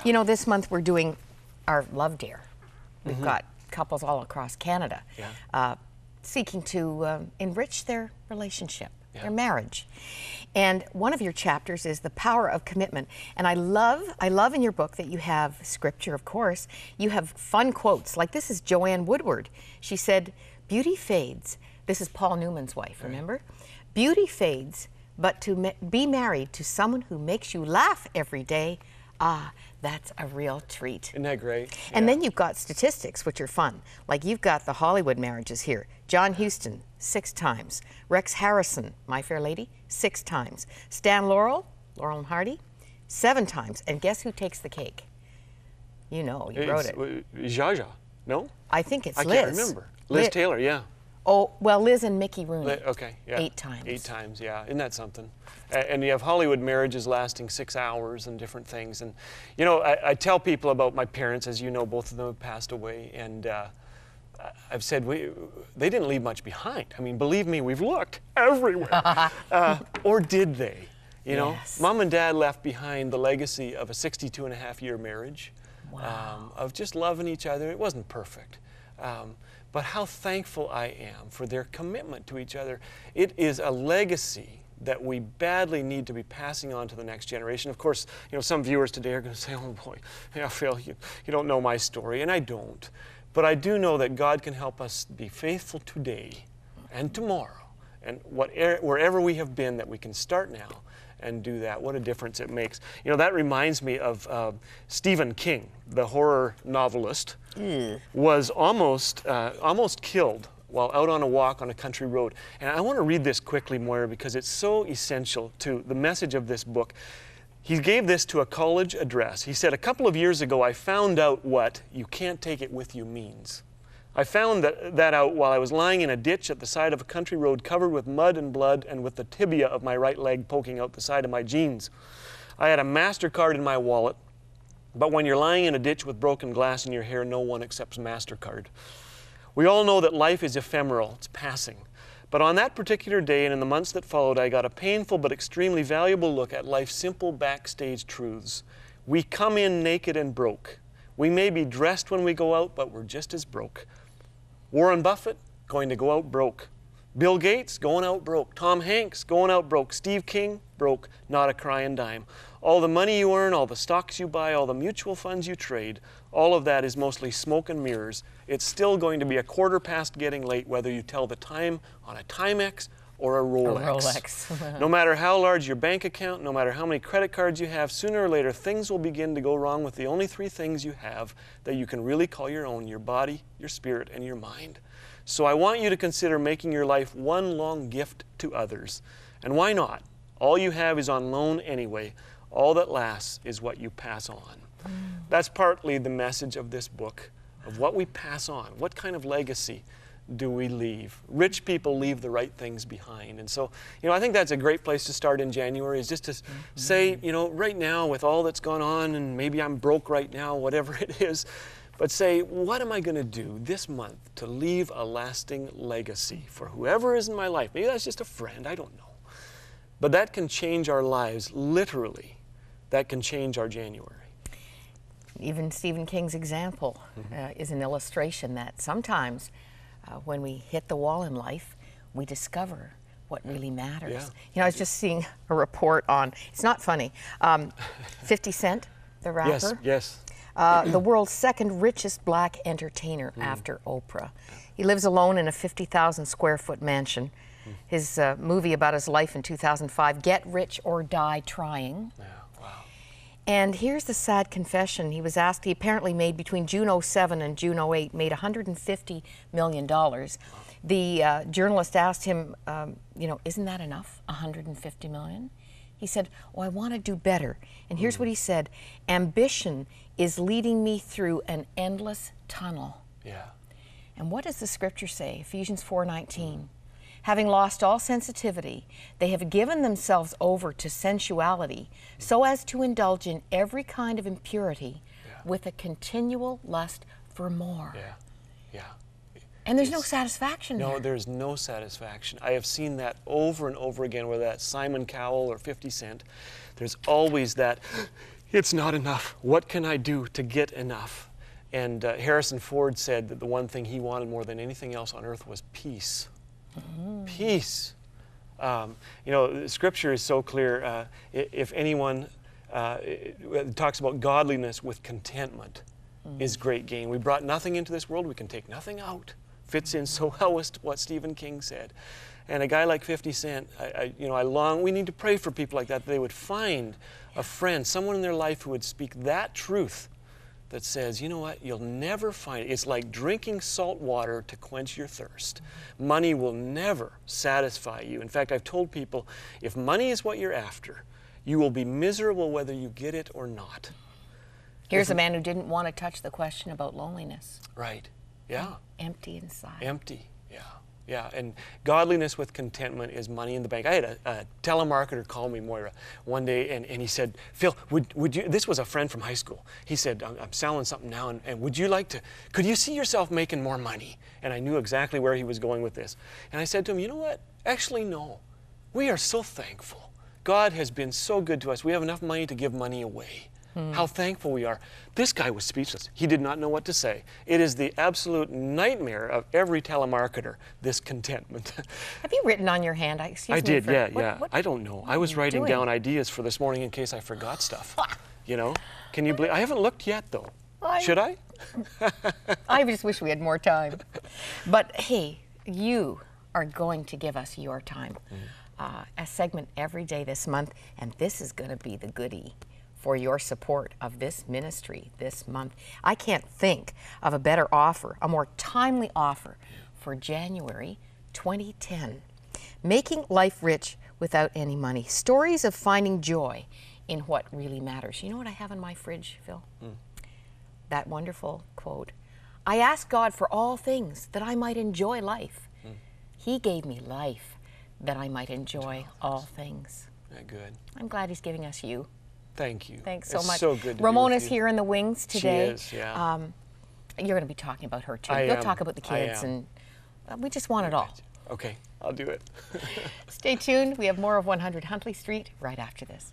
You know, this month we're doing our Love Dare. We've got couples all across Canada seeking to enrich their relationship, their marriage. And one of your chapters is the power of commitment. And I love in your book that you have scripture, of course. You have fun quotes. Like this is Joanne Woodward. She said, "Beauty fades." This is Paul Newman's wife, remember? "Beauty fades, but to be married to someone who makes you laugh every day, ah, that's a real treat." Isn't that great? And then you've got statistics, which are fun. Like you've got the Hollywood marriages here. John Huston, 6 times. Rex Harrison, My Fair Lady, 6 times. Stan Laurel, Laurel and Hardy, 7 times. And guess who takes the cake? You know, you wrote it. Zsa, no? I think it's Liz. I can't remember. Liz Taylor, yeah. Oh, well, Liz and Mickey Rooney. Okay, yeah. 8 times. 8 times, yeah. Isn't that something? And you have Hollywood marriages lasting 6 hours and different things. And, you know, I tell people about my parents. As you know, both of them have passed away. And I've said they didn't leave much behind. I mean, believe me, we've looked everywhere. Or did they? You know, Mom and Dad left behind the legacy of a 62-and-a-half-year marriage. Wow. Of just loving each other. It wasn't perfect. But how thankful I am for their commitment to each other. It is a legacy that we badly need to be passing on to the next generation. Of course, you know, some viewers today are going to say, "Oh boy, yeah, Phil, you don't know my story," and I don't. But I do know that God can help us be faithful today and tomorrow, and wherever we have been, that we can start now and do that. What a difference it makes. You know, that reminds me of Stephen King, the horror novelist, was almost killed while out on a walk on a country road. And I want to read this quickly, Moira, because it's so essential to the message of this book. He gave this to a college address. He said, "A couple of years ago, I found out what 'you can't take it with you' means. I found that out while I was lying in a ditch at the side of a country road covered with mud and blood and with the tibia of my right leg poking out the side of my jeans. I had a MasterCard in my wallet, but when you're lying in a ditch with broken glass in your hair, no one accepts MasterCard. We all know that life is ephemeral, it's passing. But on that particular day and in the months that followed, I got a painful but extremely valuable look at life's simple backstage truths. We come in naked and broke. We may be dressed when we go out, but we're just as broke. Warren Buffett, going to go out broke. Bill Gates, going out broke. Tom Hanks, going out broke. Steve King, broke, not a crying dime. All the money you earn, all the stocks you buy, all the mutual funds you trade, all of that is mostly smoke and mirrors. It's still going to be a quarter past getting late, whether you tell the time on a Timex or a Rolex. No matter how large your bank account, no matter how many credit cards you have, sooner or later things will begin to go wrong with the only 3 things you have that you can really call your own: your body, your spirit, and your mind. So I want you to consider making your life one long gift to others. And why not? All you have is on loan anyway. All that lasts is what you pass on." That's partly the message of this book, of what we pass on. What kind of legacy do we leave? Rich people leave the right things behind. And so, you know, I think that's a great place to start in January, is just to say, you know, right now with all that's gone on, and maybe I'm broke right now, whatever it is, but say, what am I going to do this month to leave a lasting legacy for whoever is in my life? Maybe that's just a friend, I don't know. But that can change our lives, literally. That can change our January. Even Stephen King's example is an illustration that sometimes when we hit the wall in life, we discover what really matters. You know, I was just seeing a report on, it's not funny, 50 Cent, the rapper. Yes. The world's 2nd richest black entertainer after Oprah. He lives alone in a 50,000 square foot mansion. His movie about his life in 2005, Get Rich or Die Trying. And here's the sad confession. He was asked, he apparently made between June 07 and June 08, made $150 million. The journalist asked him, you know, isn't that enough, $150 million? He said, oh, I want to do better. And here's what he said: ambition is leading me through an endless tunnel. And what does the scripture say? Ephesians 4:19. Having lost all sensitivity, they have given themselves over to sensuality so as to indulge in every kind of impurity with a continual lust for more. And there's no satisfaction there. No, there's no satisfaction. I have seen that over and over again, whether that's Simon Cowell or 50 Cent. There's always that, it's not enough. What can I do to get enough? And Harrison Ford said that the one thing he wanted more than anything else on earth was peace. Peace. You know, Scripture is so clear. If anyone it talks about godliness with contentment is great gain. We brought nothing into this world, we can take nothing out. Fits in so well with what Stephen King said. And a guy like 50 Cent, we need to pray for people like that they would find a friend, someone in their life who would speak that truth that says, you know what, you'll never find it. It's like drinking salt water to quench your thirst. Money will never satisfy you. In fact, I've told people, if money is what you're after, you will be miserable whether you get it or not. Here's a man who didn't want to touch the question about loneliness. Right, yeah. Empty inside. Empty, yeah. Yeah, and godliness with contentment is money in the bank. I had a telemarketer call me, Moira, one day, and he said, Phil, would you, this was a friend from high school. He said, I'm selling something now, and would you like to, could you see yourself making more money? And I knew exactly where he was going with this. And I said to him, you know what? Actually, no. We are so thankful. God has been so good to us. We have enough money to give money away. How thankful we are. This guy was speechless. He did not know what to say. It is the absolute nightmare of every telemarketer, this contentment. Have you written on your hand? I did, yeah. I don't know. I was writing down ideas for this morning in case I forgot stuff. You know? Can you believe? I haven't looked yet, though. Should I? I just wish we had more time. But hey, you are going to give us your time. A segment every day this month, and this is going to be the goodie for your support of this ministry this month. I can't think of a better offer, a more timely offer for January 2010. Making Life Rich Without Any Money. Stories of finding joy in what really matters. You know what I have in my fridge, Phil? That wonderful quote. I asked God for all things that I might enjoy life. He gave me life that I might enjoy all things. Good. I'm glad he's giving us you. Thank you. Thanks so it's much. So good to Ramona's be with you. here in the wings today. She is, yeah. You're going to be talking about her too. I You'll am. talk about the kids, and we just want it all. Okay, I'll do it. Stay tuned. We have more of 100 Huntley Street right after this.